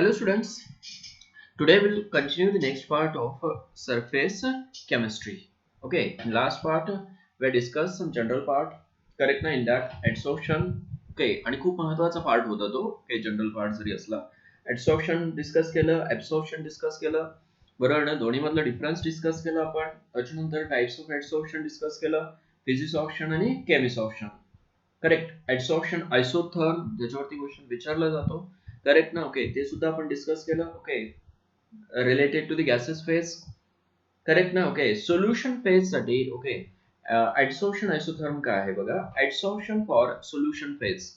Hello students, today we'll continue the next part of surface chemistry. Okay, in last part we discussed some general part, correct na, in that adsorption. Okay, आणि खूप महत्त्वाचा part होता तो, okay, general part जरी असला, adsorption discuss केलं, absorption discuss केलं, बरोबर ना, दोन्ही मधला डिफरन्स डिस्कस केला आपण, त्याच्यानंतर टाइप्स ऑफ adsorption डिस्कस केलं, फिजिसॉर्प्शन आणि केमिसॉर्प्शन. करेक्ट, adsorption आयसोथर्म ज्याच्यावरती क्वेश्चन विचारला जातो, करेक्ट ना. ओके, ते सुद्धा आपण डिस्कस केलं. Okay, related to the gases phase, correct ना. ओके, सोल्युशन फेज साठी ओके adsorption आयसोथर्म काय आहे बघा, adsorption for solution phase,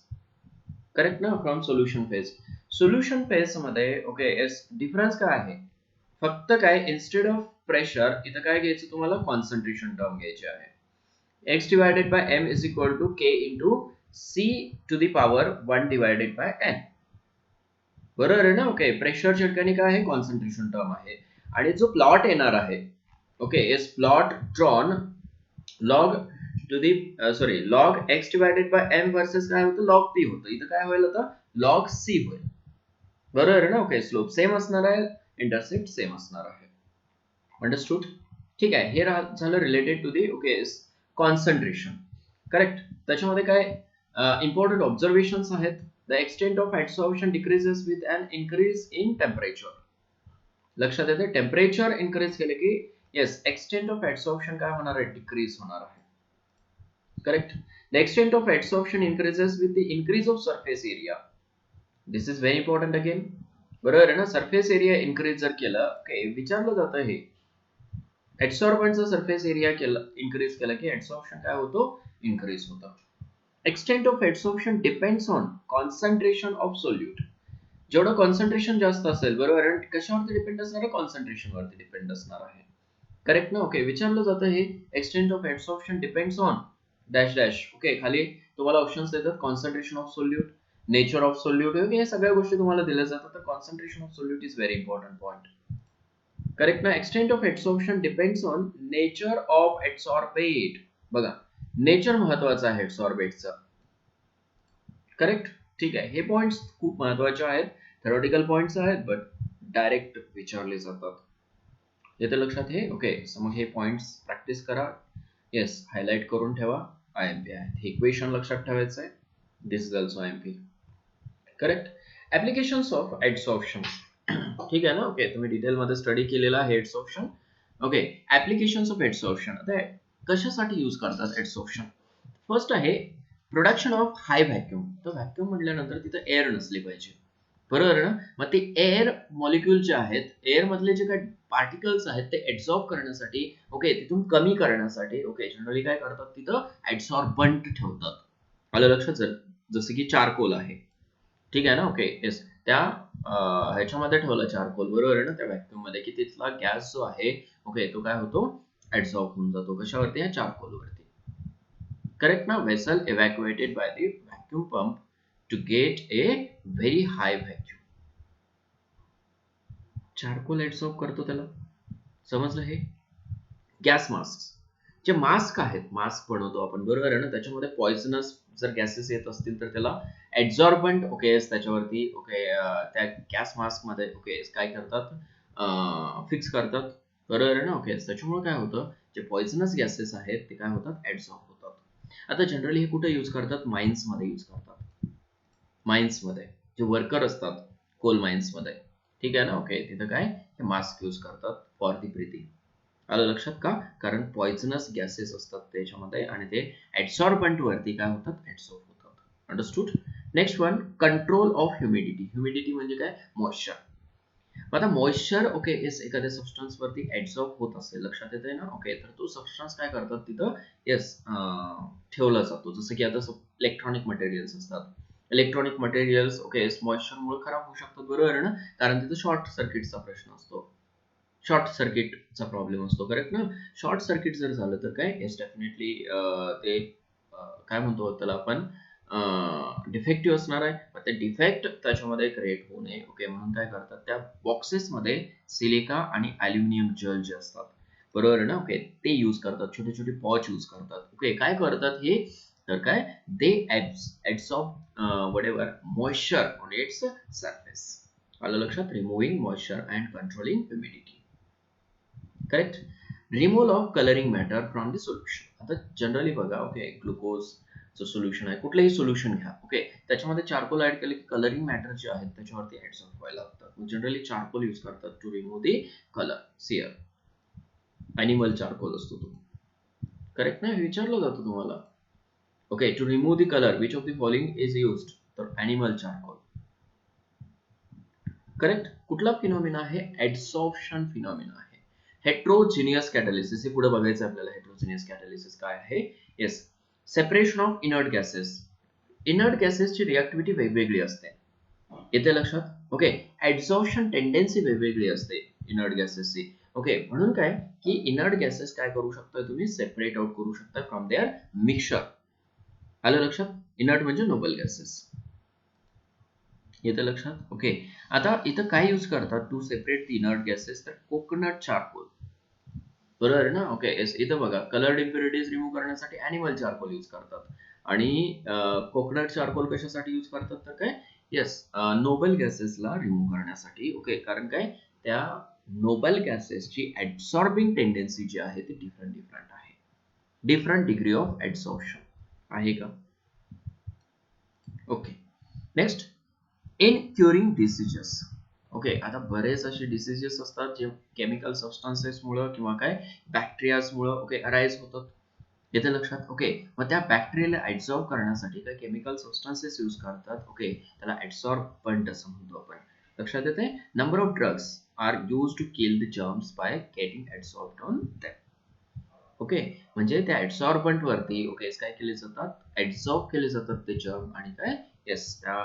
correct ना, from solution phase. Solution phase मध्ये ओके डिफरन्स काय आहे, फक्त काय इन्स्टेड ऑफ प्रेशर इथं काय घ्यायचं तुम्हाला, कॉन्सन्ट्रेशन टर्म घ्यायची आहे. x divided by m is equal to k into c to the power 1 divided by n. बरोबर आहे ना. ओके, प्रेशरच्या ठिकाणी काय आहे, कॉन्सन्ट्रेशन टर्म आहे. आणि जो प्लॉट येणार आहे, okay, is plot drawn log to the log x divided by m versus काय होतं, लॉग p होतं. इथं काय होईल आता, लॉग c होईल. बरोबर आहे ना. ओके, स्लोप सेम असणार आहे, इंटरसेप्ट सेम असणार आहे. अंडरस्टूड. ठीक आहे, हे झालं related to the okay concentration. Correct. त्याच्यामध्ये काय इम्पॉर्टंट ऑब्झर्वेशन्स आहेत. The extent of adsorption decreases with an increase in temperature. लक्षात येते, टेम्परेचर इन्क्रीज केले की येस एक्सटेंट ऑफ adsorption काय होणार आहे, डिक्रीज होणार आहे. Correct. The extent of adsorption increases with the increase of surface area. This is very important again. बरोबर आहे ना. सरफेस एरिया इन्क्रीज जर केलं, ओके, विचारलं जातं हे adsorbentचा सरफेस एरिया केलं, इन्क्रीज केलं की adsorption काय होतो, इन्क्रीज होतं. Extent of adsorption depends on concentration of solute. जेवढं कॉन्सन्ट्रेशन जास्त असेल, बरोबर आहे, कशावरती डिपेंड असणार आहे, कॉन्सन्ट्रेशन वरती डिपेंड असणार आहे. करेक्ट ना. ओके, विचारलं जातं हे extent of adsorption depends on dash dash. Okay, खाली तुम्हाला ऑप्शन्स देतात, concentration of solute, nature of solute, हे सगळ्या गोष्टी तुम्हाला दिल्या जातात. तर concentration of solute is very important point. Correct ना. Extent of adsorption depends on nature of adsorbate. बघा, नेचर महत्वाचं आहे adsorbateचं. करेक्ट. ठीक आहे, हे पॉइंट्स खूप महत्वाचे आहेत, थेरोटिकल पॉइंट्स आहेत, बट डायरेक्ट विचारले जातात. येते लक्षात हे. ओके, सो मग हे पॉइंट्स प्रॅक्टिस करा. येस, हायलाइट करून ठेवा. आयएमपी आहे, हे इक्वेशन लक्षात ठेवायचं आहे. This is also IMP. Correct. Applications of adsorption. ठीक आहे ना. ओके, तुम्ही डिटेल मध्ये स्टडी केलेला आहे adsorption. Okay, applications of adsorption. आता कशासाठी यूज करतात adsorption? फर्स्ट आहे प्रोडक्शन ऑफ हाय व्हॅक्यूम. तर व्हॅक्यूम म्हटल्यानंतर तिथं एअर नसली पाहिजे, बरोबर ना. मग ते एअर मॉलिक्यूल जे आहेत, एअर मधले जे काही पार्टिकल्स आहेत ते ऍब्सॉर्ब करण्यासाठी, ओके, तिथून कमी करण्यासाठी, ओके, जनरली काय करतात, तिथं ऍब्सॉर्बंट ठेवतात. आलं लक्षात. जसं की चारकोल आहे, ठीक आहे ना. ओके, येस, त्या ह्याच्यामध्ये ठेवलं चारकोल, बरोबर आहे ना, त्या व्हॅक्यूम मध्ये, की तिथला गॅस जो आहे, ओके, तो काय होतो, ऍब्सॉर्ब होऊन जातो. कशावरती, या चारकोलवरती. Correct now, vessel evacuated by the vacuum pump to get a very high vacuum. Charcoal adsorb करतो त्याला, समजलं हे. गॅस मास्क, जे मास्क आहेत, मास्क बनवतो आपण, बरोबर आहे ना, त्याच्यामध्ये पॉइझनस जर गॅसेस येत असतील तर त्याला ऍब्सॉर्बंट, ओके, त्याच्यावरती, ओके, त्या गॅस मास्क मध्ये, ओके, काय करतात, फिक्स करतात, बरोबर आहे ना. ओके, त्याच्यामुळे काय होतं, जे पॉइझनस गॅसेस आहेत ते काय होतात, ऍब्सॉर्ब होतात. आता जनरली हे कुठे यूज करतात, माइन्स मध्ये यूज करतात. माइन्स मध्ये जे वर्कर असतात कोल माइन्स मध्ये, ठीक आहे ना. ओके, तिथं काय हे मास्क यूज करतात फॉर दी ब्रीथिंग. आलं लक्षात का, कारण पॉइझनस गॅसेस असतात त्याच्यामध्ये आणि ते ऍब्सॉर्बंट वरती काय होतात, ऍब्सॉर्ब होतात. Understood. Next one, control of humidity. Humidity म्हणजे काय, मॉइश्चर. आता मॉइश्चर, ओके, एखाद्या सबस्टन्स वरती ऍब्सॉर्ब होत असेल, लक्षात येते ना. ओके, तर तो सबस्टन्स काय करतात तिथं, येस, ठेवला जातो. जसं की आता इलेक्ट्रॉनिक मटेरियल्स असतात, इलेक्ट्रॉनिक मटेरियल्स, ओके, मॉइश्चरमुळे खराब होऊ शकतात, बरोबर आहे ना, कारण तिथं शॉर्ट सर्किटचा प्रश्न असतो, शॉर्ट सर्किटचा प्रॉब्लेम असतो. करेक्ट ना. शॉर्ट सर्किट जर झालं तर काय, येस, डेफिनेटली ते काय म्हणतो त्याला आपण, डिफेक्टिव्ह असणार आहे. ते डिफेक्ट त्याच्यामध्ये क्रिएट होऊ नये, ओके, म्हणून काय करतात, त्या बॉक्सेस मध्ये सिलिका आणि ॲल्युमिनियम जेल जे असतात, बरोबर आहे ना. ओके, ते यूज करतात, छोटे छोटे पॉच यूज करतात. ओके, काय करतात हे, तर काय, they absorb whatever moisture on its surface. आलं लक्षात? Removing moisture and controlling humidity. Correct. Removal of colouring matter from the solution. आता जनरली बघा, ओके, ग्लुकोजचं सोल्युशन आहे, कुठलंही सोल्युशन घ्या, ओके, त्याच्यामध्ये चार्कोल ऍड केले की कलरिंग मॅटर जे आहेत त्याच्यावरती ऍडसॉर्ब व्हायला लागतात. जनरली चार्कोल यूज करतात टू रिमूव्ह दी कलर. सिअर ॲनिमल चार्कोल असतो तो. करेक्ट नाही, विचारलं जातं तुम्हाला. Okay, to remove the colour which of the following is used, तर ॲनिमल चार्कोल. करेक्ट. कुठला फिनॉमिना आहे? ऍडसॉर्प्शन फिनॉमिना आहे. हेट्रोजिनियस कॅटॅलिसिस, हे पुढे बघायचं आपल्याला. हेट्रोजिनियस कॅटॅलिसिस काय आहे? Yes, separation of inert gases. इनर्ट गॅसेसची रिॲक्टिव्हिटी वेगवेगळी असते, येते लक्षात? ओके, ऍडसॉर्प्शन टेंडेन्सी वेगवेगळी असते इनर्ट गॅसेसची. ओके, म्हणून काय की इनर्ट गॅसेस काय करू शकता तुम्ही? सेपरेट आउट करू शकता फ्रॉम देअर मिक्सचर. आलं लक्षात? इनर्ट म्हणजे नोबल गॅसेस, येतं लक्षात? ओके, आता इथं काय यूज करतात to separate the inert gases? तर कोकोनट चार्कोल, बरोबर आहे ना? ओके, येस, इथं बघा, कलर्ड इम्प्युरिटीज रिमूव्ह करण्यासाठी ॲनिमल चार्कोल यूज करतात आणि कोकोनट चार्कोल कशासाठी यूज करतात? तर काय, येस, नोबल गॅसेसला रिमूव्ह करण्यासाठी. ओके, कारण काय, त्या नोबल गॅसेसची ऍब्सॉर्बिंग टेंडेन्सी जी आहे ती डिफरंट आहे. डिफरंट डिग्री ऑफ ऍब्सॉर्प्शन आहे का? Okay, next, in curing diseases. Okay, आता बरेच असे डिसीजेस असतात जे केमिकल सबस्टन्सेसमुळे किंवा काय बॅक्टेरियाजमुळे, ओके, अराईज होतात, येते लक्षात? ओके, मग त्या बॅक्टेरियाला ऍब्सॉर्ब करण्यासाठी काय केमिकल सबस्टन्सेस यूज करतात. ओके, त्याला ऍब्सॉर्बंट असं म्हणतो आपण. लक्षात येते? Number of drugs are use to kill the germs by getting absorbed on them. Okay, म्हणजे त्या ऍब्सॉर्बंट वरती, ओके, काय केले जातात? ऍब्सॉर्ब केले जातात ते जर्म आणि काय, येस, त्या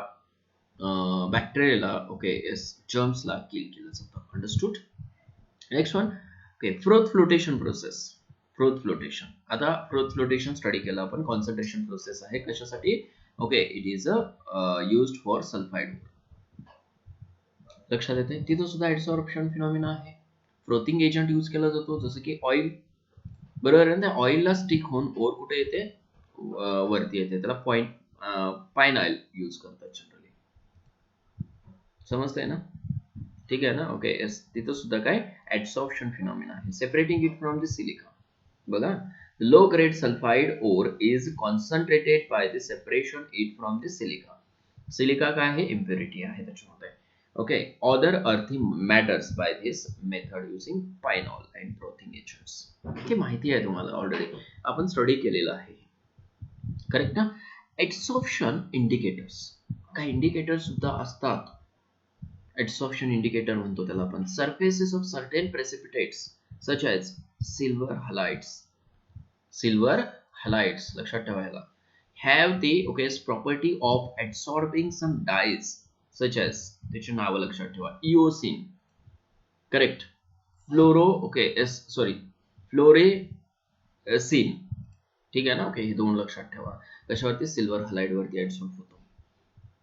बॅक्टेरियाला, ओके, येस, जर्म्सला किल केलं जातं. Understood? Next one, okay, froth flotation process. Froth flotation, आता फ्रोथ फ्लोटेशन स्टडी केलं आपण. कॉन्सन्ट्रेशन प्रोसेस आहे, कशासाठी? Okay, it is used for sulphide. लक्षात येते? तिथं सुद्धा ऍडसॉर्प्शन फिनॉमिना आहे. फ्रोथिंग एजंट यूज केला जातो, जसं की ऑइल, बरोबर आहे ना? ऑइलला स्टिक होऊन ओर कुठे येते? वरती येते, त्याला पाइन ऑइल यूज करतात जनरली. समजतंय ना? ठीक आहे ना? ओके, येस, तिथं सुद्धा काय ऍडसॉर्प्शन फिनॉमिना आहे. Separating it from the silica. बघा, low grade sulphide ore is concentrated by the separation it from the silica. Silica काय आहे? इम्प्युरिटी आहे त्याच्यामध्ये. Okay, other earthy matters by this method using pine oil and frothing agents. हे माहिती आहे तुम्हाला, already आपण स्टडी केलेलं आहे. करेक्ट ना? ऍडसॉर्प्शन इंडिकेटर्स, काही इंडिकेटर सुद्धा असतात. ऍडसॉर्प्शन इंडिकेटर म्हणतो त्याला आपण. Surfaces of certain precipitates such as silver halides. Silver halides लक्षात ठेवायला. Have the, okay, property of adsorbing some dyes such as, त्याचे नाव लक्षात ठेवा. Eosin, correct. Fluoro, okay, fluorescein, ठीक आहे ना? ओके, हे दोन लक्षात ठेवा. कशावरती? सिल्वर हलाइड वरती ऍडसॉर्ब होतो.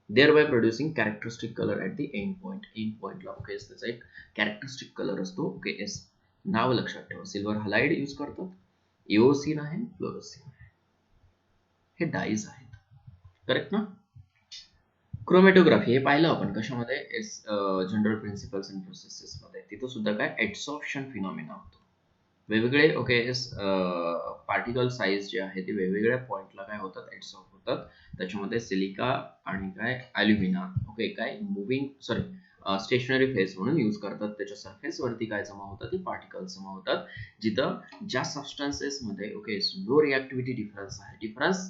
thereby producing characteristic color at the end point. end point ला, ओके, त्याचा एक कॅरेक्टरिस्टिक कलर असतो. ओके, येस, नाव लक्षात ठेवा. सिल्वर हलाइड यूज करतात, इओसिन आहे, फ्लोरोसिन आहे, हे डाईज आहेत. करेक्ट ना? क्रोमॅटोग्राफी हे पाहिलं आपण कशामध्ये? जनरल प्रिन्सिपल्स अँड प्रोसेसेस मध्ये. तिथं सुद्धा काय ऍडसॉर्प्शन फिनॉमिना होतो. वेगवेगळे, ओके, पार्टिकल साईज जे आहे ते वेगवेगळ्या पॉइंटला काय होतात? ऍडसॉर्ब होतात. त्याच्यामध्ये सिलिका आणि काय अल्युमिना, ओके, काय स्टेशनरी फेज म्हणून यूज करतात. त्याच्या सरफेस वरती काय जमा होतात? ते पार्टिकल्स जमा होतात, जिथं ज्या सबस्टन्सेस मध्ये, ओके, लो रिॲक्टिव्हिटी डिफरन्स आहे, डिफरन्स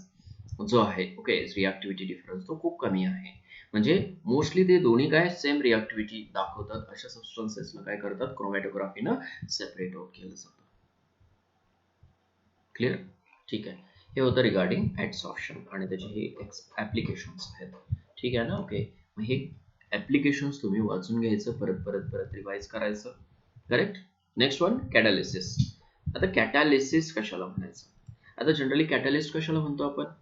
जो आहे, ओके, रिॲक्टिव्हिटी डिफरन्स तो खूप कमी आहे. म्हणजे मोस्टली ते दोन्ही काय सेम रिॲक्टिव्हिटी दाखवतात, अशा सबस्टन्सेसला काय करतात? क्रोमॅटोग्राफीनं सेपरेट आउट केलं जातं. क्लिअर? ठीक आहे. हे होतं रिगार्डिंग ऍडसॉर्प्शन आणि त्याचे हे ऍप्लिकेशन्स आहेत. ठीक आहे ना? ओके, मग हे ऍप्लिकेशन्स तुम्ही वाचून घ्यायचं, परत रिवाइज करायचं. करेक्ट? Next one, catalysis. आता कॅटालिसिस कशाला म्हणायचं? आता जनरली कॅटलिस्ट कशाला म्हणतो आपण?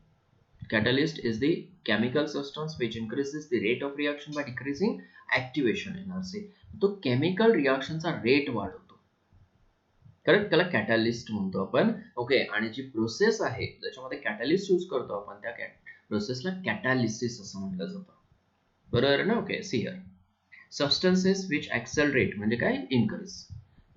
Catalyst is the chemical substance which increases the rate of reaction by decreasing activation energy. तो केमिकल रिएक्शनचा रेट वाढवतो. करेक्ट? त्याला कॅटलिस्ट म्हणतो आपण. ओके, आणि जी प्रोसेस आहे त्याच्यामध्ये कॅटलिस्ट यूज करतो आपण, त्या प्रोसेसला कॅटालिसिस असं म्हटलं जातं. बरोबर ना? Okay, see here. Substances which accelerate म्हणजे काय, increase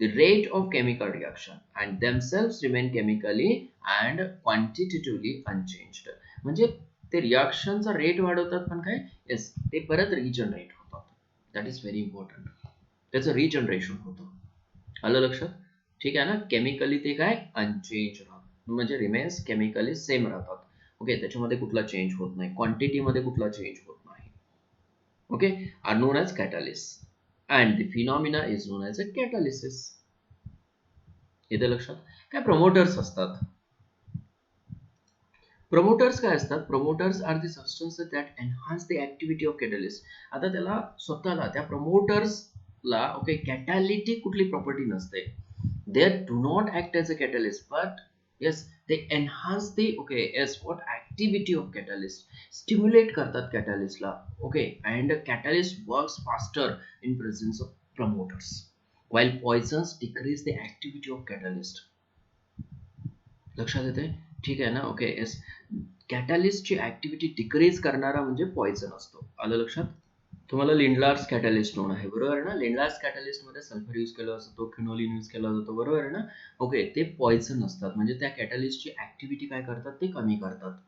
the rate of chemical reaction and themselves remain chemically and quantitatively unchanged. म्हणजे ते रिॲक्शनचा रेट वाढवतात पण काय, येस ते परत रिजनरेट होतात. That is very important. त्याचं रिजनरेशन होतं. आलं लक्षात? ठीक आहे ना. केमिकली ते काय, अनचेंज राहतात म्हणजे रिमेन्स केमिकली सेम राहतात. ओके, त्याच्यामध्ये कुठला चेंज होत नाही, क्वांटिटीमध्ये कुठला चेंज होत नाही. Okay, are known as catalyst and the phenomena is known as a catalysis. इथे लक्षात काय, प्रमोटर्स असतात. प्रमोटर्स काय असतात, promoters are the substances that enhance the activity of catalyst. आता त्याला स्वतःला त्या प्रमोटर्सला ओके कॅटॅलिटिक कुठली प्रॉपर्टी नसते. They do not act age a catalyst but yes they enhance the okay yes what activity of catalyst, stimulate करतात catalyst ला. okay and catalyst works faster in presence of promoters while poisons decrease the activity of catalyst. लक्षात येते? ठीक आहे ना. Okay yes catalyst ची activity decrease करणारा म्हणजे पॉइझन असतो. आलं लक्षात? तुम्हाला लिंडलार्स कॅटलिस्ट नोन आहे, बरोबर आहे ना. लिंडलार्स कॅटलिस्ट मध्ये सल्फर यूज केला जातो, फिनोलिन यूज केला जातो, बरोबर आहे ना. ओके, ते पॉइझन असतात म्हणजे त्या कॅटलिस्टची ऍक्टिव्हिटी काय करतात, ते कमी करतात.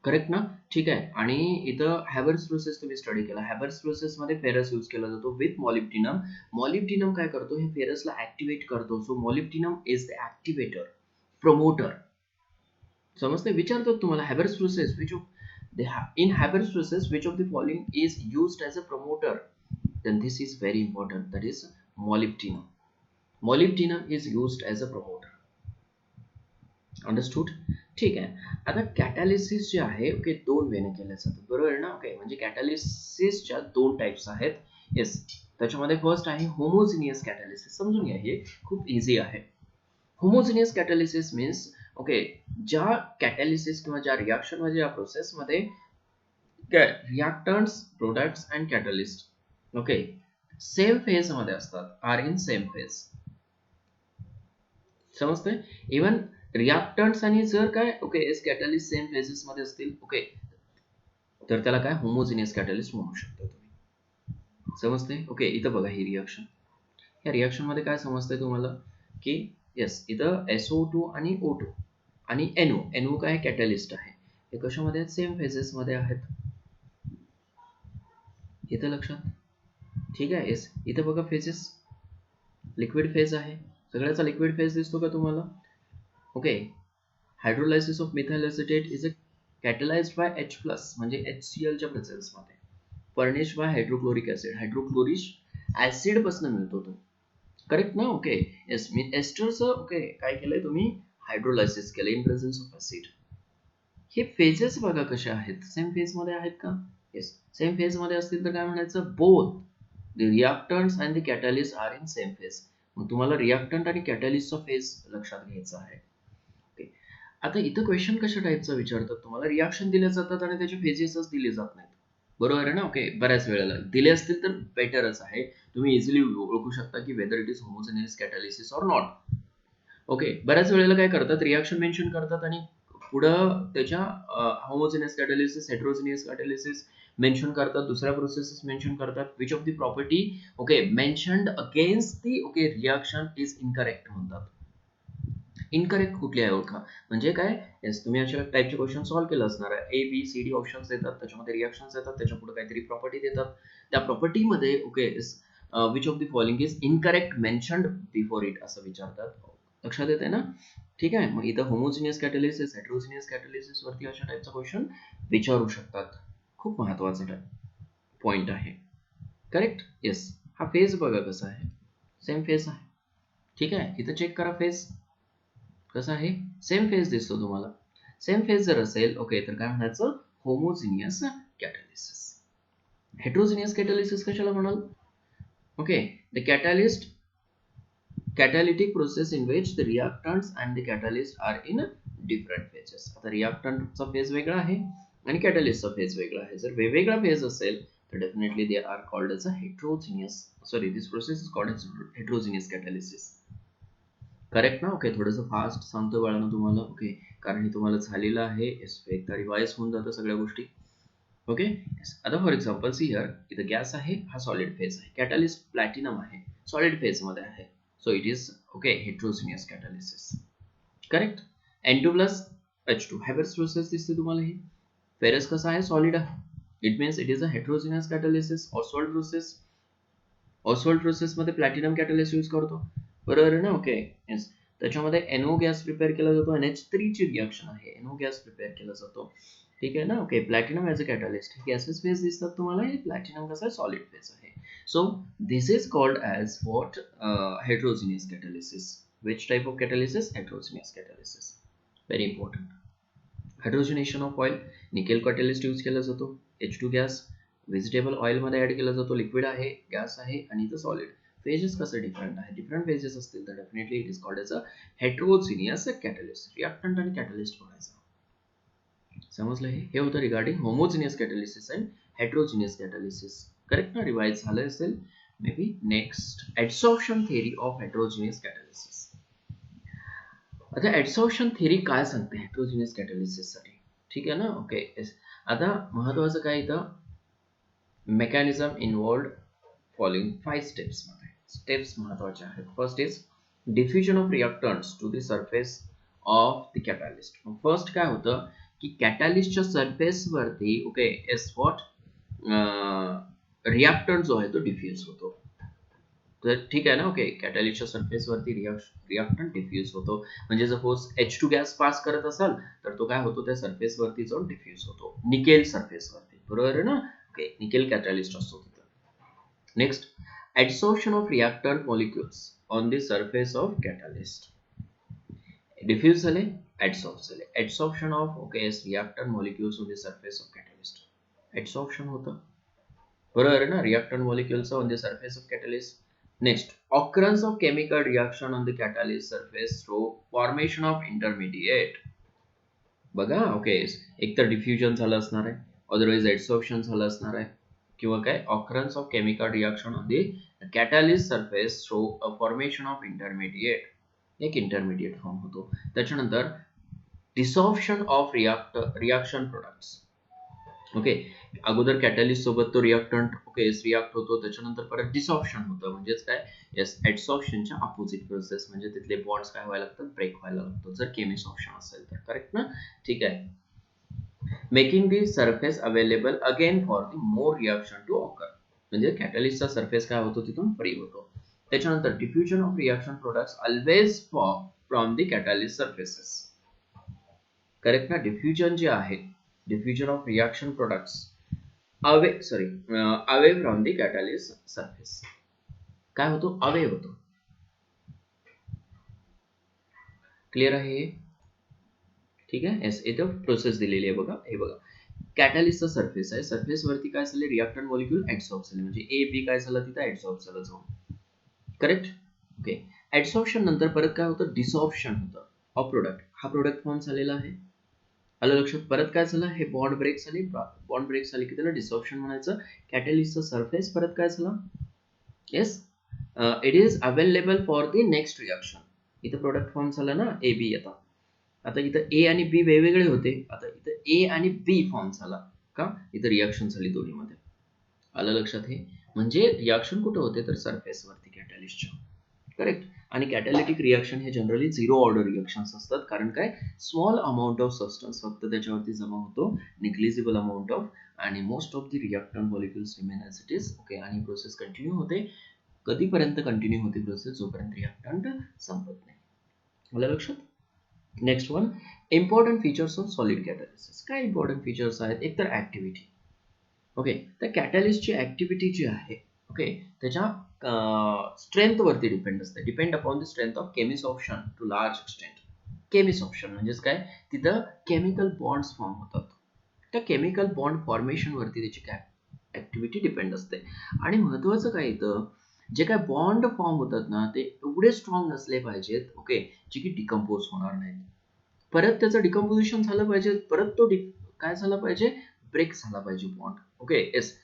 करेक्ट ना. ठीक आहे. आणि इथं हॅबर्स प्रोसेस तुम्ही स्टडी केला. हॅबर्स प्रोसेस मध्ये फेरस यूज केला जातो विथ मॉलिब्डिनम. मॉलिब्डिनम काय करतो, हे फेरसला ऍक्टिव्हेट करतो. So molybdenum is the activator, promoter. समजते? विचारतो तुम्हाला Haber's process which in Haber's process which of the following is used as a promoter, then this is very important, that is molybdenum. Molybdenum is used as a promoter. Understood? ठीक आहे. आता कॅटॅलिसिस जे आहे okay दोन वेने केले जातात, बरोबर आहे ना. ओके म्हणजे कॅटॅलिसिसच्या दोन टाइप्स आहेत. येस, त्याच्यामध्ये फर्स्ट आहे होमोजिनियस कॅटॅलिसिस. समजून घ्या, हे खूप इझी आहे. होमोजिनियस कॅटॅलिसिस मीन्स ओके ज्या कॅटॅलिसिस किंवा ज्या रिॲक्शन मध्ये या प्रोसेस मध्ये reactants, products and catalyst okay same phase मध्ये असतात, आर इन सेम फेज. समजते? इवन रिॲक्टंट्स आणि जर काय ओके कॅटलिस्ट सेम फेजेस मध्ये असतील ओके तर त्याला काय होमोजिनियस कॅटलिस्ट म्हणू शकता तुम्ही. समजते? ओके इथं बघा ही रिॲक्शन, या रिॲक्शन मध्ये काय समजतंय तुम्हाला की येस इथं SO2 आणि O2 आणि NO काय कॅटलिस्ट आहे, हे कशामध्ये आहेत, सेम फेजेस मध्ये आहेत. इथं लक्षात? ठीक आहे. येस इथं बघा फेजेस, लिक्विड फेज आहे, सगळ्याचा लिक्विड फेज दिसतो का तुम्हाला. Okay, hydrolysis of methyl acetate is a catalysed by H+ म्हणजे HCl च्या प्रेझेन्स मध्ये, furnished by hydrochloric acid. Hydrochloric acid पासून मिळतो तो. करेक्ट ना. ओके येस मी एस्टरचं ओके काय केलंय तुम्ही, हायड्रोलायसिस केलं इन प्रेझेन्स ऑफ ऍसिड. हे फेजेस बघा कसे आहेत, सेम फेज मध्ये आहेत का. येस सेम फेज मध्ये असतील तर काय म्हणायचं, both the reactants and the catalyst are in same phase. मग तुम्हाला रिॲक्टंट आणि कॅटलिस्टचा फेज लक्षात घ्यायचा आहे. ओके, आता इथं क्वेश्चन कशा टाईपचा विचारतात तुम्हाला, रिॲक्शन दिले जातात आणि त्याचे फेजेसच दिले जात नाहीत, बरोबर आहे ना. ओके, बऱ्याच वेळेला दिले असतील तर बेटरच आहे, तुम्ही इझिली ओळखू शकता की whether it is homogeneous catalysis or not. Okay, बऱ्याच वेळेला काय करतात, रिॲक्शन मेन्शन करतात आणि पुढं त्याच्या होमोजेनियस कॅटलिसिस, हेटेरोजेनियस कॅटलिसिस मेन्शन करतात, दुसऱ्या प्रोसेसेस मेन्शन करतात. Which of the property okay mentioned against the okay reaction is incorrect म्हणतात. इनकरेक्ट कुठली आहे ओळखा, म्हणजे काय. येस तुम्ही अशा टाईपचे क्वेश्चन सॉल्व्ह केलं असणार आहे. ABCD ऑप्शन्स देतात, त्याच्यामध्ये रिॲक्शन्स येतात, त्याच्या पुढे काहीतरी प्रॉपर्टी देतात, त्या प्रॉपर्टीमध्ये okay which of the following is incorrect mentioned before it असं विचारतात. लक्षात येते ना. ठीक आहे. मग इथं होमोजिनियस कॅटलिसिस, हेटेरोजिनियस कॅटलिसिस वरती अशा टाईपचा क्वेश्चन विचारू शकतात. खूप महत्वाचा पॉइंट आहे. करेक्ट. येस हा फेज बघा कसा आहे, सेम फेज आहे. ठीक आहे, इथं चेक करा फेज कसा आहे, सेम फेज दिसतो तुम्हाला. सेम फेज जर असेल ओके तर काय म्हणायचं, होमोजिनियस कॅटलिसिस. हेटेरोजिनियस कॅटलिसिस कशाला म्हणाल. Okay, the catalyst catalytic process in which the reactants and the catalyst are in different phases. आता रिॲक्टंटचा फेज वेगळा आहे आणि कॅटलिस्टचा फेज वेगळा आहे. जर वेगवेगळा फेज असेल तर definitely they are called as a heterogeneous, sorry this process is called as heterogeneous catalysis. Correct ना. ओके, थोडंसं फास्ट सांगतो बाळांनो तुम्हाला. ओके, कारण हे तुम्हाला झालेलं आहे, एकदा रिवाइज होऊन जातं सगळ्या गोष्टी. ओके. आता फॉर एक्झाम्पल सी हिअर, इथं गॅस आहे, हा सॉलिड फेज आहे, कॅटलिस्ट प्लॅटिनम आहे, सॉलिड फेज मध्ये आहे. So it is okay heterogeneous catalysis. Correct. N2 plus H2 hybrid process दिसते तुम्हाला ही. फेरस कसा आहे, सॉलिड आहे. It means it is a heterogeneous catalysis. Ostwald process, Ostwald process मध्ये प्लॅटिनम कॅटलिस्ट यूज करतो, बरोबर आहे ना. ओके. येस. त्याच्यामध्ये NO गॅस प्रिपेअर केला जातो, NH3 ची रिएक्शन आहे, NO गॅस प्रिपेअर केला जातो. ठीक आहे ना. Okay. Platinum as a catalyst, gases phase दिसतात तुम्हाला, हे प्लॅटिनम कसं आहे, सॉलिड फेज आहे. So this is called as what, heterogeneous catalysis. Which type of catalysis, heterogeneous catalysis. Very important. Hydrogenation of oil, nickel catalyst use केला जातो. H2 gas vegetable oil मध्ये add केला जातो, लिक्विड आहे, gas आहे, आणि इथं सॉलिड. फेजेस कसं डिफरंट आहे, डिफरंट फेजेस असतील तर definitely it is called as a heterogeneous catalyst. Reactant आणि कॅटलिस्ट बघायचं. समजलं. हे होतं regarding homogeneous catalysis and heterogeneous catalysis. Correct ना. रिवाइज झालं असेल maybe. Next, adsorption theory of heterogeneous catalysis. आता ऍडसॉर्प्शन थिअरी काय सांगते हेट्रोजिनियस कॅटलिसिस साठी, ठीक आहे ना. ओके. येस. आता महत्वाचं काय इथं, मेकॅनिझम इन्व्हॉल्ड फॉलोइंग 5 स्टेप्स मध्ये. स्टेप्स महत्वाचे आहेत. First is diffusion of reactants to the surface of the catalyst. First काय होतं की कॅटलिस्टच्या सरफेस वरती, ओके, एस व्हॉट, रिएक्टंट जो आहे तो डिफ्यूज होतो. तर ठीक आहे ना. ओके. कॅटलिस्टच्या सरफेस वरती रिएक्टंट डिफ्यूज होतो. म्हणजे सपोज H2 गॅस पास करत असाल तर तो काय होतो, त्या सरफेस वरती जाऊन डिफ्यूज होतो, निकेल सरफेस वरती, बरोबर आहे ना. ओके. निकेल कॅटलिस्ट असतो तिथं. Next, adsorption of reactant molecules on the surface of catalyst. Diffuse झाले, adsorb झाले. Adsorption of, okay, reactant molecules on the surface of catalyst. Adsorption होतं, बरोबर आहे ना, reactant molecules on the surface of catalyst. Next, occurrence of chemical reaction on the catalyst surface through formation of intermediate. बघा. Okay. एक तर diffusion झालं असणार आहे, अदरवाइज एडसॉर्प्शन झालं असणार आहे, किंवा काय, occurrence of chemical reaction on the catalyst surface through a formation of intermediate. एक इंटरमिडिएट फॉर्म होतो. त्याच्यानंतर desorption of reaction products. Okay. अगोदर कॅटलिस्ट सोबत तो रिएक्टंट, ओके, रिएक्ट होतो, त्याच्यानंतर परत डिसॉर्प्शन होतं. म्हणजेच काय, येस, एडसॉर्प्शनच्या अपोजिट प्रोसेस, म्हणजे तिथले बॉन्ड्स काय व्हायला लागतात, ब्रेक व्हायला लागतो, जर केमिसॉर्प्शन असेल तर. करेक्ट ना. ठीक आहे. Making the surface available again for the more reaction to occur. म्हणजे कॅटलिस्टचा सरफेस काय होतो, तिथून फ्री होतो. त्याच्यानंतर diffusion of reaction products always from the catalyst surfaces. Correct ना. डिफ्युजन जे आहे, diffusion of reaction products away from the catalyst surface. काय होतो, अवे होतो. क्लिअर आहे हे, ठीक आहे. येस. इथं प्रोसेस दिलेली आहे बघा. हे बघा, कॅटलिस्टचा सरफेस आहे, सरफेस वरती काय झाले, रिएक्टंट मॉलिक्यूल ऍडसॉर्ब झाले, म्हणजे ए बी काय झालं, तिथं ऍडसॉर्ब झालं जाऊन. करेक्ट. ओके. ऍडसॉर्प्शन नंतर परत काय होतं, डिसॉर्प्शन होतं ऑफ प्रोडक्ट. हा प्रोडक्ट फॉर्म झालेला आहे, आलं लक्षात. परत काय झालं, हे बॉन्ड ब्रेक झाले, बॉन्ड ब्रेक झाले की त्याला डिसॉर्प्शन म्हणायचं. कॅटलिस्टचा सरफेस परत काय झालं, yes, it is available for the next reaction. इथं प्रोडक्ट फॉर्म झाला ना, ए बी. आता इथं ए आणि बी वेगवेगळे होते, आता इथं ए आणि बी फॉर्म झाला का, इथं रिएक्शन झाली दोन्हीमध्ये. आलं लक्षात हे. म्हणजे रिएक्शन कुठं होते, तर सरफेस वरती कॅटलिस्टच्या. करेक्ट. आणि कॅटॅलिटिक रिएक्शन हे जनरली झिरो ऑर्डर रिएक्शन्स असतात, कारण काय, स्मॉल अमाऊंट ऑफ सबस्टन्स फक्त त्याच्यावरती जमा होतो, निग्लिजिबल अमाऊंट ऑफ, आणि most of the reactant molecules remain as it is. Okay. आणि प्रोसेस कंटिन्यू होते. कधीपर्यंत कंटिन्यू होते प्रोसेस, जोपर्यंत रिएक्टंट संपत नाही. आलं लक्षात. Next one, important features of solid catalysis. काय इम्पॉर्टंट फीचर्स आहेत, एक तर ऍक्टिव्हिटी. ओके. तर कॅटलिस्टची ऍक्टिव्हिटी जी आहे, ओके, त्याच्या स्ट्रेंथ वरती डिपेंड असते. Depend upon the strength of chemisorption to large extent. Chemisorption म्हणजेच काय, तिथं केमिकल बॉन्ड्स फॉर्म होतात, त्या केमिकल बॉन्ड फॉर्मेशन वरती त्याची काय ऍक्टिव्हिटी डिपेंड असते. आणि महत्वाचं काय इथं, जे काय बॉन्ड फॉर्म होतात ना, ते एवढे स्ट्रॉंग नसले पाहिजेत, ओके, जे की डिकम्पोज होणार नाहीत. परत त्याचं डिकम्पोजिशन झालं पाहिजे, परत तो काय झाला पाहिजे, ब्रेक झाला पाहिजे बॉन्ड. ओके. येस.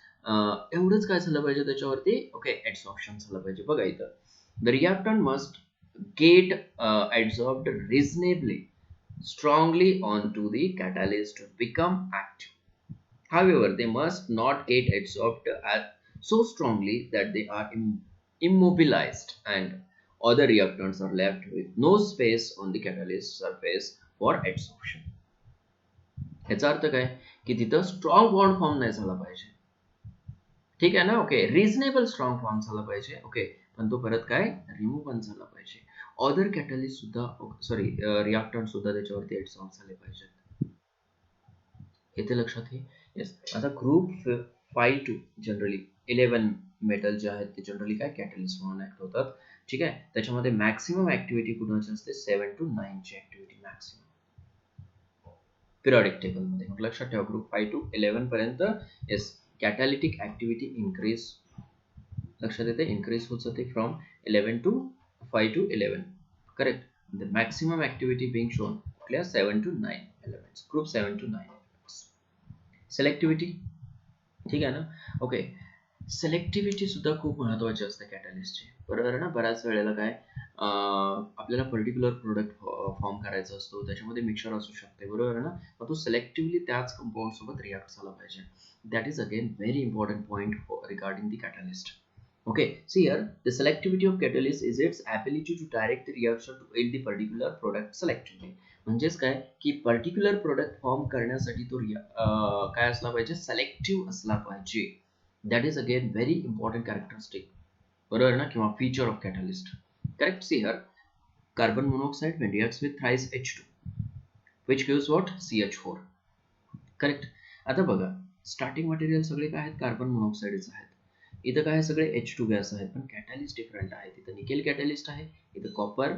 एवढंच काय झालं पाहिजे त्याच्यावरती, ओके, ऍडसॉर्प्शन झालं पाहिजे. बघा इथं, the reactant must get adsorbed reasonably strongly onto the catalyst to become active. However, they must not get adsorbed so strongly that they are immobilized and other reactants are left with no space on the catalyst surface for adsorption. याचा अर्थ काय की तिथं strong bond form नाही झाला पाहिजे. ठीक आहे ना. ओके, रिजनेबल स्ट्रॉंग फॉर्म झाला पाहिजे. ओके, पण तो परत काय रिमूव्ह पण झाला पाहिजे. अदर कॅटलिस्ट सुद्धा सॉरी रिॲक्टंट सुद्धा त्याच्यावरती एडसॉर्ब झाले पाहिजेत. इथे लक्षात घे. येस, आता ग्रुप 5 जनरली 11 मेटल जे आहेत ते जनरली काय कॅटलिस्ट म्हणून ऍक्ट होतात. ठीक आहे, त्याच्यामध्ये मॅक्सिमम ऍक्टिव्हिटी कुणाची असते 7 to 9 ची ऍक्टिव्हिटी मॅक्सिमम पिरियडिक टेबल मध्ये. मग लक्षात ठेवा ग्रुप 5 to 11 पर्यंत येस कॅटॅलिटिक ऍक्टिव्हिटी इन्क्रीज लक्षात येते, इन्क्रीज होत जाते from 11 to 5 to 11. Correct. The maximum activity being shown कुठल्या 7 to 9 elements, group 7 to 9 elements. Selectivity ठीक आहे ना. ओके, सिलेक्टिव्हिटी सुद्धा खूप महत्वाची असते कॅटलिस्टची, बरोबर आहे ना. बऱ्याच वेळेला काय आपल्याला पर्टिक्युलर प्रोडक्ट फॉर्म करायचा असतो, त्याच्यामध्ये मिक्सचर असू शकते, बरोबर आहे ना. मग तो सिलेक्टिव्हली त्याच कंपाऊंड सोबत रिॲक्ट झाला पाहिजे. That is again very important point regarding the catalyst. Okay, see here the selectivity of catalyst is its ability to direct the reaction to yield the particular product selectively. म्हणजेच काय की particular product form करण्यासाठी तो काय असला पाहिजे, selective असला पाहिजे. That is again very important characteristic, बरोबर ना, किंवा feature of catalyst. Correct. See here carbon monoxide when reacts with thrice H2 which gives what CH4. Correct. आता बघा स्टार्टिंग मटेरियल सगळे काय आहेत कार्बन मोनॉक्साइडच आहेत. इथं काय सगळे H2 गॅस आहेत, पण कॅटलिस्ट डिफरंट आहे. इथं निकेल कॅटलिस्ट आहे, इथं copper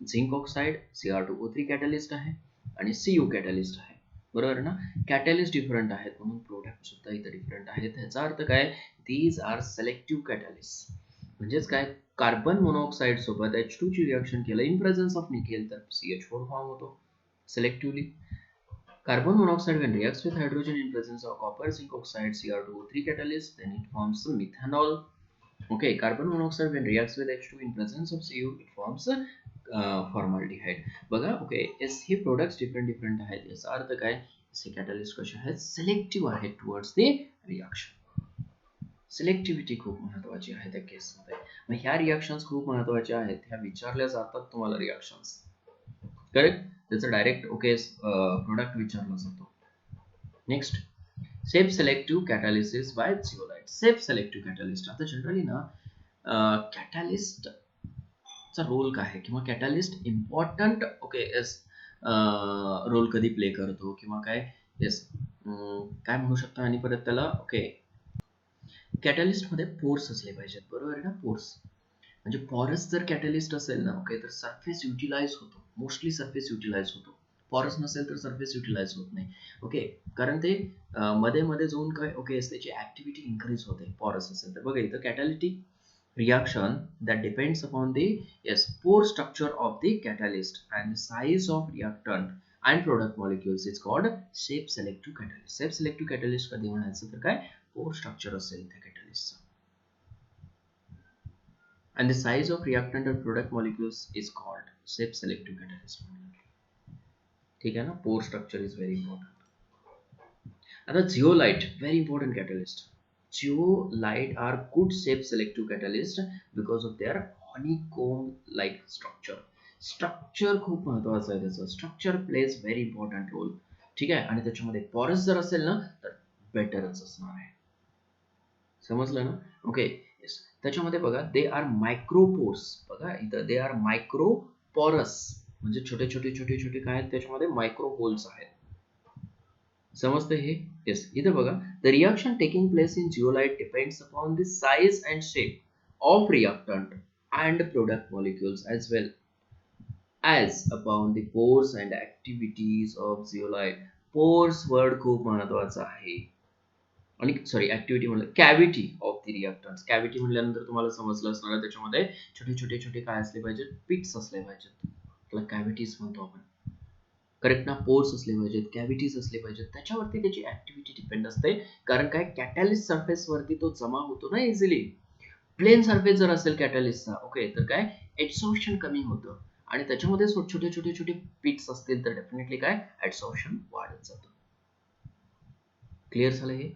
zinc oxide Cr2O3 catalyst आहे आणि Cu कॅटलिस्ट आहे, बरोबर ना. कॅटलिस्ट डिफरंट आहेत म्हणून प्रोडक्ट सुद्धा इथं डिफरंट आहेत. ह्याचा अर्थ काय, दीज आर सिलेक्टिव्ह कॅटलिस्ट. म्हणजेच काय कार्बन मोनॉक्साइड सोबत H2 ची रिएक्शन केलं इन प्रेझेन्स ऑफ निकेल तर CH4 फॉर्म होतो selectively. Carbon monoxide when reacts with hydrogen in presence of copper zinc oxide Cr2O3 catalyst, then it forms methanol. Okay, carbon monoxide when reacts with H2 in presence of Cu, it forms formaldehyde. बघा okay, S हे products different आहेत. याचा अर्थ काय, हे catalyst कसे आहेत, selective आहेत टुवर्ड्स द रिएक्शन. सिलेक्टिव्हिटी खूप महत्वाची आहे त्या केसमध्ये. मग ह्या रिएक्शन्स खूप महत्वाच्या आहेत, ह्या विचारल्या जातात तुम्हाला रिएक्शन्स. करेक्ट. त्याचं डायरेक्ट ओके प्रोडक्ट विचारला जातो. Next, self selective catalysis by zeolite. Self selective catalyst, आता जनरली ना कॅटलिस्ट चा रोल काय आहे किंवा catalyst important okay as role कधी प्ले करतो किंवा काय येस काय म्हणू शकता. आणि परत त्याला ओके कॅटलिस्ट मध्ये पोर्स असले पाहिजेत, बरोबर आहे ना. पोर्स म्हणजे पॉरस जर कॅटलिस्ट असेल ना ओके तर सरफेस युटिलाइज होतो, मोस्टली सरफेस युटिलाइज होतो. पॉरस नसेल तर सरफेस युटिलाइज होत नाही. ओके, कारण ते मध्ये मध्ये जाऊन काय ओके त्याची ऍक्टिव्हिटी इन्क्रीज होते पॉरस असेल तर. बघा इथं कॅटॅलिटिक reaction that depends upon the pore structure of the catalyst and the size of reactant and product molecules is called shape selective catalyst. Shape selective catalyst कधी म्हणायचं तर काय pore structure असेल त्या catalyst and the size of reactant and product molecules is called shape selective catalyst. ठीक है ना. pore structure is very important. आता zeolite very important catalyst. Zeolite are good shape selective catalyst because of their honeycomb like structure. Structure खूप महत्वाचं आहे त्याचं. Structure plays very important role. ठीक आहे, आणि त्याच्यामध्ये पॉरस जर असेल ना तर बेटरच असणार आहे. समजलं ना. ओके, त्याच्यामध्ये बघा दे आर मायक्रोपोर्स. बघा इथं दे आर मायक्रोपोरस म्हणजे छोटे छोटे छोटे छोटे काय आहेत त्याच्यामध्ये मायक्रो होल्स आहेत. समजते हे. येस, इथे बघा the reaction taking place in zeolite depends upon the size and shape of reactant and product molecules as well as upon the pores and activities of zeolite. Pores word खूप महत्वाचा आहे. आणि sorry activity म्हणलं cavity of the reactants. Cavity म्हणल्यानंतर तुम्हाला समजलं असणार त्याच्यामध्ये छोटे छोटे छोटे काय असले पाहिजेत, पिट्स असले पाहिजेत, त्याला कॅव्हिटीज म्हणतो आपण. करेक्ट ना. पोर्स असले पाहिजेत, कॅव्हिटीज असले पाहिजेत, त्याच्यावरती त्याची ऍक्टिव्हिटी डिपेंड असते. कारण काय कॅटॅलिस्ट सरफेस वरती तो जमा होतो ना इझिली. प्लेन सरफेस जर असेल कॅटॅलिस्टचा ओके तर काय एडसॉर्प्शन कमी होतं आणि त्याच्यामध्ये छोटे छोटे छोटे पिट्स असतील तर डेफिनेटली काय एडसॉर्प्शन वाढत जातं. क्लिअर झालं हे?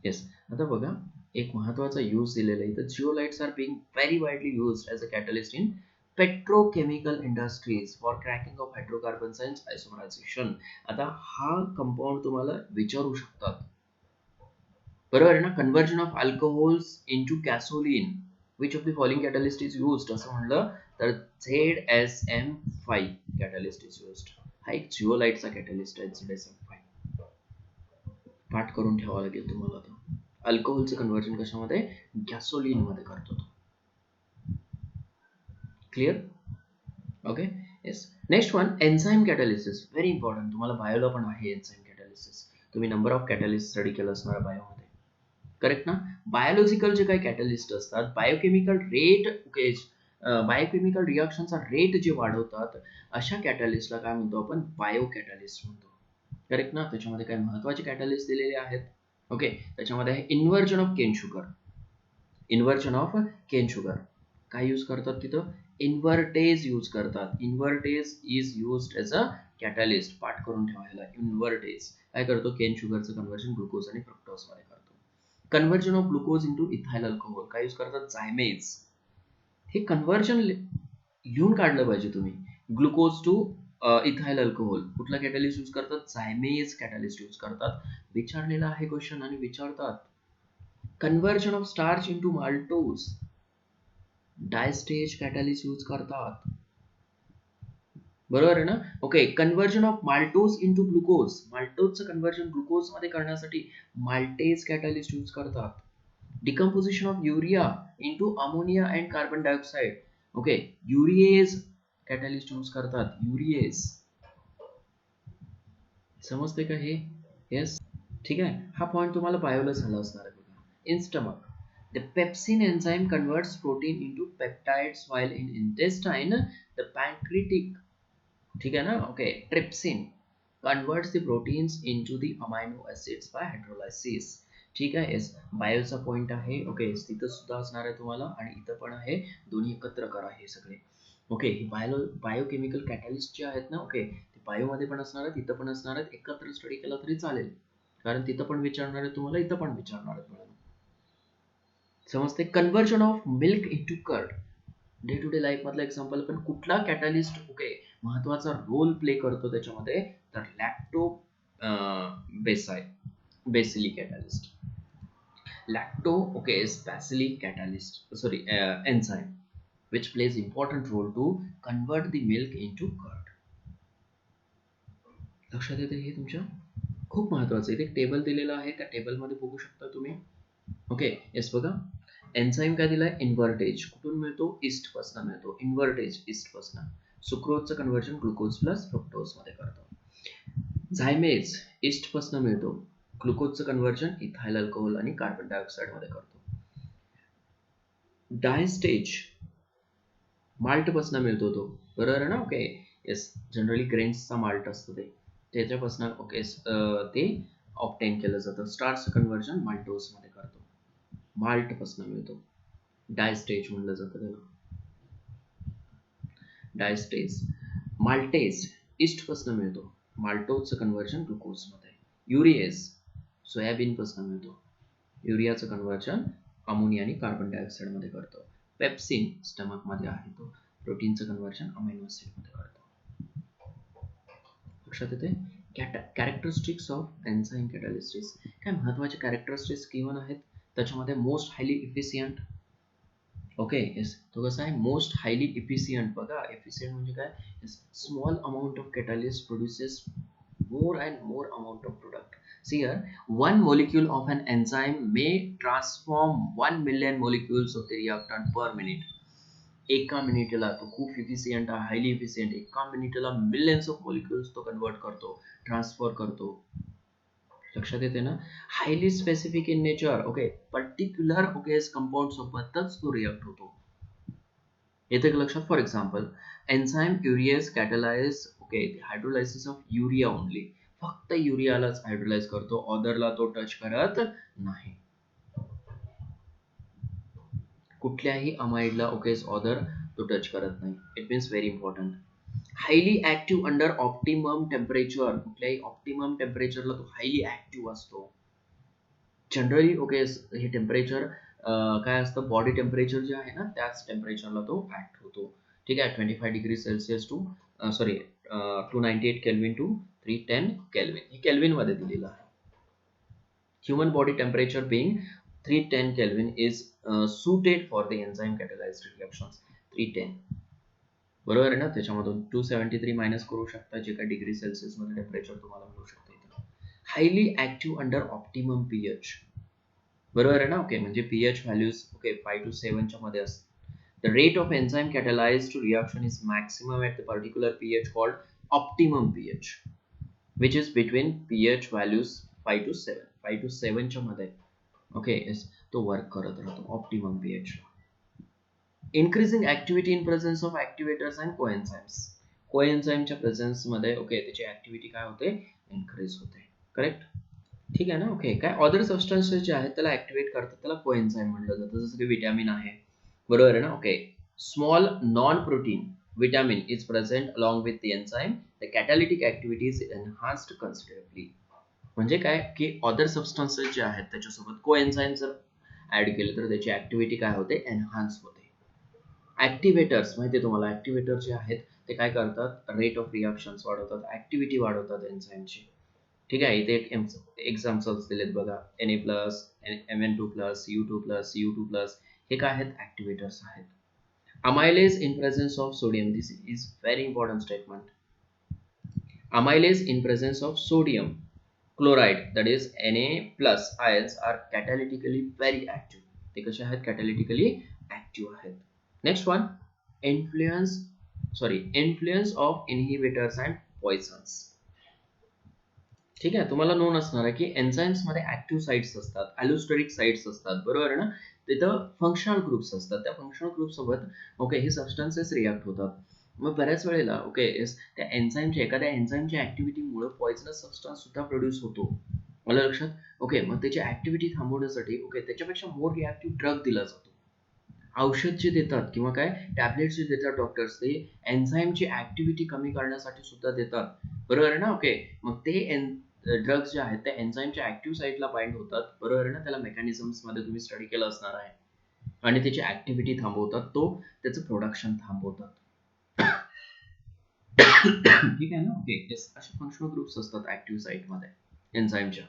येस. आता बघा, एक महत्वाचा यूज दिलेला आहे. तर zeolites are being very widely used as a catalyst in petrochemical industries for cracking of hydrocarbons and isomerisation. आता हा कंपाऊंड तुम्हाला विचारू शकतात. बरोबर आहे ना? Conversion of alcohols into gasoline, which of the following catalyst is used असं म्हणलं तर ZSM5 कॅटलिस्ट इज युज्ड. हा एक जिओलाइटचा कॅटलिस्ट आहे ZSM5. पाठ करून ठेवावा लागेल तुम्हाला. तो अल्कोहोलचं कन्व्हर्जन कशामध्ये? गॅसोलिन मध्ये करतो तो. Clear? Okay. Yes. Next one, enzyme catalysis. Very important. तुम्हाला बायोला पण आहे एन्झाईम कॅटलिसिस. तुम्ही नंबर ऑफ कॅटलिस्ट स्टडी केलं असणार बायोमध्ये. करेक्ट ना? बायोलॉजिकल जे काही कॅटलिस्ट असतात, बायोकेमिकल रेट, ओके, बायोकेमिकल रिॲक्शनचा रेट जे वाढवतात अशा कॅटलिस्टला काय म्हणतो आपण? बायो कॅटलिस्ट म्हणतो. करेक्ट ना? त्याच्यामध्ये काही महत्वाचे कॅटलिस्ट दिलेले आहेत. ओके. त्याच्यामध्ये आहे inversion of cane sugar. Inversion of cane sugar काय यूज करतात तिथं? इन्व्हर्टेज यूज करतात. Invertase is used as a catalyst. पाठ करून ठेवायला. इन्व्हर्टेज काय करतो? केन शुगरचं कन्व्हर्जन ग्लुकोज आणि फ्रक्टोज मध्ये करतो. Conversion of glucose into ethyl alcohol काय यूज करतात? झायमेज. हे कन्व्हर्जन लिहून काढलं पाहिजे तुम्ही. ग्लुकोज टू इथाइल अल्कोहोल कुठला कॅटलिस्ट यूज करतात? झायमेज कॅटलिस्ट यूज करतात. विचारलेला आहे क्वेश्चन आणि विचारतात. Conversion of starch into maltose diastase catalyst use करतात. बरोबर आहे ना? Okay. Conversion of maltose into glucose, माल्टोजचं कन्व्हर्जन ग्लुकोज मध्ये करण्यासाठी माल्टेज कॅटलिस्ट यूज करतात. Decomposition of urea into ammonia and carbon dioxide, okay, urease catalyst use करतात. Urease. समजते का हे? येस. ठीक आहे. हा पॉइंट तुम्हाला बायोला झाला असणार आहे बघा. In stomach the pepsin enzyme converts protein into peptides while in intestine the pancreatic, ठीक है ना? Okay. Trypsin converts the proteins into the amino acids by hydrolysis. ठीक आहे. येस. बायोचा पॉइंट आहे. ओके. तिथं सुद्धा असणार आहे तुम्हाला आणि इथं पण आहे. दोन्ही एकत्र करा हे सगळे. ओके. हे बायोकेमिकल कॅटलिस्ट जे आहेत ना, ओके, ते बायोमध्ये पण असणार आहेत, इथं पण असणार आहेत. एकत्र स्टडी केला तरी चालेल, कारण तिथं पण विचारणार आहे तुम्हाला, इथं पण विचारणार आहेत. समजते? Conversion of milk into curd, day to day life मधला एक्झाम्पल. पण कुठला कॅटलिस्ट, ओके, महत्वाचा रोल प्ले करतो त्याच्यामध्ये? तर lacto bacillic catalyst. Lacto, okay, bacillic catalyst, sorry, enzyme which plays important role to convert the milk into curd. लक्षात येते हे तुमच्या? खूप महत्वाचं. इथे एक टेबल दिलेला आहे, त्या टेबलमध्ये बघू शकता तुम्ही. ओके. येस. बघा, एन्झाईम काय दिलाय? इन्व्हर्टेज. कुठून मिळतो? ईस्ट पासून मिळतो. इन्व्हर्टेज ईस्ट पासून. सुक्रोजचं कन्व्हर्जन ग्लुकोज प्लस फ्रुक्टोज मध्ये करतो. झायमेज ईस्ट पासून मिळतो. ग्लुकोजचं कन्व्हर्जन इथाइल अल्कोहोल आणि कार्बन डायऑक्साइड मध्ये करतो. डायस्टेज माल्ट पासून मिळतो तो. बरोबर आहे ना? ओके. येस. जनरली ग्रेन्सचा माल्ट असतो ते, त्याच्यापासून, ओके, ते ऑप्टेन केलं जातं. स्टार्च कन्व्हर्जन माल्टोज मध्ये करतो. माल्ट पासून मिळतो. डायस्टेज म्हणलं जातं त्याला. डायस्टेज. माल्टेज ईस्ट पासून मिळतो. माल्टोजचं कन्व्हर्जन ग्लुकोज मध्ये. युरिएज सोयाबीन पासून मिळतो. युरियाचं कन्व्हर्जन अमोनिया आणि कार्बन डायऑक्साइड मध्ये करतो. पेप्सिन स्टमक मध्ये आहे तो, प्रोटीनचं कन्व्हर्जन अमिनो ऍसिड मध्ये करतो. लक्षात येते? Characteristics of enzyme catalysis. काय महत्वाचे कॅरेक्टरिस्टिक्स गिव्हन आहेत त्याच्यामध्ये? Most highly efficient. Okay. Yes. तो कसा आहे? Most highly efficient. बघा, इफिशियंट म्हणजे काय? Small amount of catalyst produces more and more amount of product. See here, one molecule of an enzyme may transform 1 million molecules of the reactant per minute. एका मिनिटला तो खूप efficient आहे, highly efficient. एका मिनिटला millions of molecules तो convert करतो, transfer करतो. लक्षात येते ना? Highly specific in nature. Okay. Particular, okay, compound सोबतच तो रिएक्ट होतो. येते का लक्षात? For example, enzyme urease catalyse, okay, hydrolysis of urea only. फक्त युरियालाच हायड्रोलाइज करतो, ऑदरला तो टच करत नाही. कुठल्याही अमाइडला, ओके, ऑदर तो टच करत नाही. It means very important. Highly active under optimum temperature. कुठल्याही ऑप्टिमम टेम्परेचरला तो हायली ऍक्टिव्ह असतो. जनरली ओके हे टेम्परेचर काय असतं, बॉडी टेम्परेचर जे आहे ना त्याच टेम्परेचरला तो ऍक्ट होतो. ठीक आहे, 25 degree Celsius to sorry 298 kelvin to 310 kelvin, हे केल्विन मध्ये दिलेलं आहे. Human body temperature being 310 Kelvin is suited for the enzyme catalyzed reactions. 310 बरोबर आहे ना, त्याच्यामधून 273 मायनस करू शकता, जे काही डिग्री सेल्सिअस मध्ये टेम्परेचर तुम्हाला मिळू शकते. Highly active under optimum pH, बरोबर आहे ना. ओके, म्हणजे पीएच व्हॅल्यूज ओके 5 to 7 च्या मध्ये असतात. The rate of enzyme catalyzed reaction is maximum at the particular pH called optimum pH, which is between pH values 5 to 7. 5 to 7 च्या मध्ये okay yes, तो वर्क करत राहतो optimum pH. Increasing activity in presence of activators and coenzymes. कोएन्झाइमच्या presence मध्ये okay त्याची activity काय होते, इन्क्रीज होते. करेक्ट, ठीक आहे ना. ओके, काय अदर सबस्टन्सेस जे आहेत त्याला ऍक्टिव्हेट करतात, त्याला कोएन्झाइम म्हटलं जातं. जसं की विटॅमिन आहे, बरोबर आहे ना. Okay, small non protein vitamin is present along with the enzyme, the catalytic activity is enhanced considerably. म्हणजे काय की अदर सबस्टन्सेस जे आहेत त्याच्यासोबत कोएन्झाइम जर ऍड केले तर त्याची ऍक्टिव्हिटी काय होते, एनहान्स होते. ऍक्टिव्हेटर्स माहिती आहे तुम्हाला, ऍक्टिव्हेटर जे आहेत ते काय करतात, रेट ऑफ रिॲक्शन्स वाढवतात, ऍक्टिव्हिटी वाढवतात एन्झाइमची. ठीक आहे, इथे एक एक्झाम्पल्स दिलेत बघा, Na plus, Mn2 plus, U2 plus, U2 plus, हे काय आहेत, ऍक्टिव्हेटर्स आहेत. Amylase in presence of sodium, this is very important statement. Amylase in presence of sodium chloride, that is Na plus ions, are catalytically very active. ते कसे आहेत, catalytically active आहेत. Next one, influence of inhibitors and poisons. ठीक आहे, तुम्हाला non असणार आहे की एन्झाइम्स मध्ये ऍक्टिव्ह साइट्स असतात, अॅलोस्टेरिक साइट्स असतात, बरोबर आहे ना. तिथं फंक्शनल ग्रुप्स असतात, त्या फंक्शनल ग्रुप सोबत ओके हे सबस्टन्सेस रिॲक्ट होतात. मग बऱ्याच वेळेला ओके त्या एन्झाइमच्या एखाद्या एन्झाइमच्या ऍक्टिव्हिटीमुळे पॉइझनस सबस्टन्स सुद्धा प्रोड्यूस होतो. मला लक्षात. ओके, मग त्याची ऍक्टिव्हिटी थांबवण्यासाठी ओके त्याच्यापेक्षा मोर रिॲक्टिव्ह ड्रग दिला जातो. औषध जे देतात किंवा काय टॅबलेट्स जे देतात डॉक्टर्स, ते एन्झाइमची ऍक्टिव्हिटी कमी करण्यासाठी सुद्धा देतात, बरोबर आहे ना. ओके, मग ते ड्रग्स जे आहेत त्या एन्झाइमच्या ऍक्टिव्ह साईटला बाइंड होतात, बरोबर आहे ना. त्याला मेकॅनिझम्स मध्ये तुम्ही स्टडी केलं असणार आहे, आणि त्याची ऍक्टिव्हिटी थांबवतात, तो त्याचं प्रोडक्शन थांबवतात. ठीक आहे ना. ओके, असे फंक्शनल ग्रुप्स असतात ऍक्टिव्ह साईट मध्ये एन्झाइमच्या.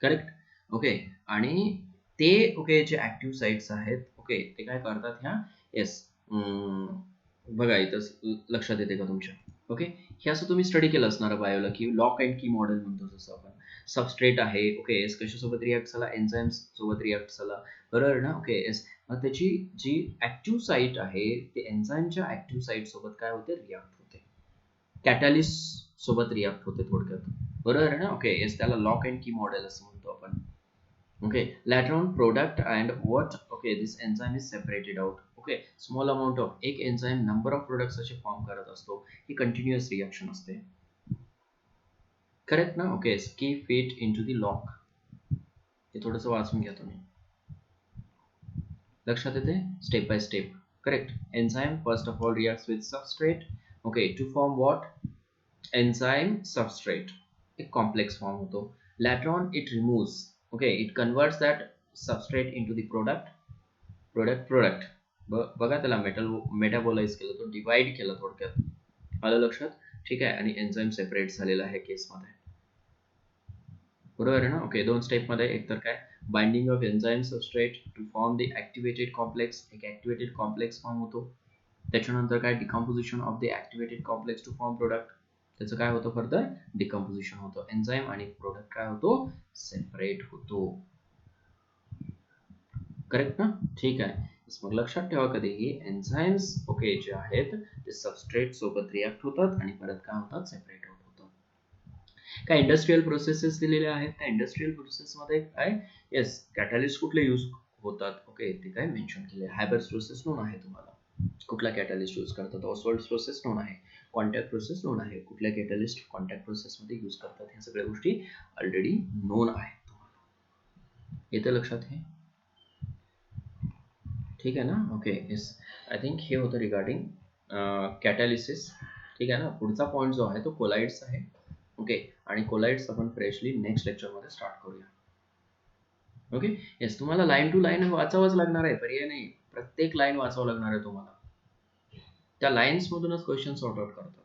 करेक्ट. ओके, आणि ते ओके जे ऍक्टिव्ह साइट्स आहेत ओके ते काय करतात ह्या, येस बघा इथं लक्षात येते का तुमच्या. ओके, हे असं तुम्ही स्टडी केलं असणार बायोला, की लॉक अँड की मॉडेल म्हणतो. जसं आपण सबस्ट्रेट आहे ओके एस कशासोबत रिॲक्ट झाला, एन्झाइम्स सोबत रिॲक्ट झाला, बरोबर ना. ओके एस, मग त्याची जी ऍक्टिव्ह साईट आहे ते एन्झाइमच्या ऍक्टिव्ह साईट सोबत काय होते, रिॲक्ट होते, कॅटॅलिस्ट सोबत रिॲक्ट होते थोडक्यात, बरोबर आहे ना. ओके येस, त्याला लॉक अँड की मॉडेल असं म्हणतो आपण. Okay, later on product and what okay this enzyme is separated out. Okay, small amount of एक enzyme number of products असे फॉर्म करत असतो, ही कंटिन्युअस रिॲक्शन असते. करेक्ट ना. Okay, key fit into the lock, हे थोडंसं वाचून घ्या तुम्ही, लक्षात येते step by step. Correct, enzyme first of all reacts with substrate okay to form what, enzyme substrate, एक कॉम्प्लेक्स फॉर्म होतो. later on it removes okay it converts that substrate into the product. बघा त्याला metabolise केलं, तो divide केला थोडक्यात, आलं लक्षात. ठीक आहे, आणि एन्झाइम सेपरेट झालेला आहे केसमध्ये, बरोबर आहे ना. ओके, दोन स्टेप मध्ये, एक तर काय binding of enzyme substrate to form the activated complex, एक ऍक्टिव्हेटेड कॉम्प्लेक्स फॉर्म होतो. त्याच्यानंतर काय decomposition of the activated complex to form product, त्याचं काय होतं, फर्दर डिकम्पोजिशन होतं, एन्झाइम आणि प्रोडक्ट काय होतो, सेपरेट होतो. करेक्ट ना. ठीक आहे, मग लक्षात ठेवा कधीही एन्झाइम्स ओके जे आहेत ते सबस्ट्रेट सोबत रिॲक्ट होतात आणि परत काय होतात, सेपरेट होतात. काय इंडस्ट्रियल प्रोसेसेस दिलेल्या आहेत, त्या इंडस्ट्रियल प्रोसेस मध्ये काय येस कॅटॅलिस्ट कुठले यूज होतात ओके ते काय मेन्शन केले. हायबर्स प्रोसेस नोन आहे तुम्हाला, कुठला कॅटॅलिस्ट यूज करतात, ऑसवर्ड्स प्रोसेस नोन आहे, कॉन्टॅक्ट प्रोसेस नोन आहे, कुठल्या कॅटॅलिस्ट कॉन्टॅक्ट प्रोसेस मध्ये यूज करतात, ह्या सगळ्या गोष्टी ऑलरेडी नोन आहेत तुम्हाला, येते लक्षात हे. ठीक आहे ना. ओके येस, आय थिंक हे होतं रिगार्डिंग कॅटॅलिसिस. ठीक आहे ना. पुढचा पॉईंट जो आहे तो कोलाइड्स आहे. ओके, आणि कोलाइड्स आपण फ्रेशली नेक्स्ट लेक्चरमध्ये स्टार्ट करूया. ओके. येस, तुम्हाला लाईन टू लाईन वाचावंच लागणार आहे, पर्याय नाही. प्रत्येक लाईन वाचावं लागणार आहे तुम्हाला. त्या लाईन्स मधूनच क्वेश्चन सॉर्ट आउट करतात.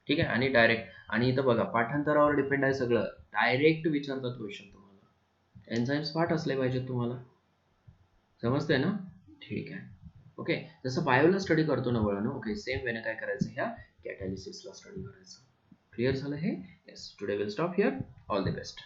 ठीक आहे. आणि डायरेक्ट, आणि इथं बघा पाठांतरावर डिपेंड आहे सगळं. डायरेक्ट विचारतात क्वेश्चन तुम्हाला. एन्झाईम्स पाठ असले पाहिजेत तुम्हाला. समजतंय ना? ठीक आहे. ओके. जसं बायोला स्टडी करतो ना वळण, ओके, सेम वेने काय करायचं, ह्या कॅटॅलिसिसला स्टडी करायचं. क्लिअर झालं हे? Yes. Today will stop here. All the best.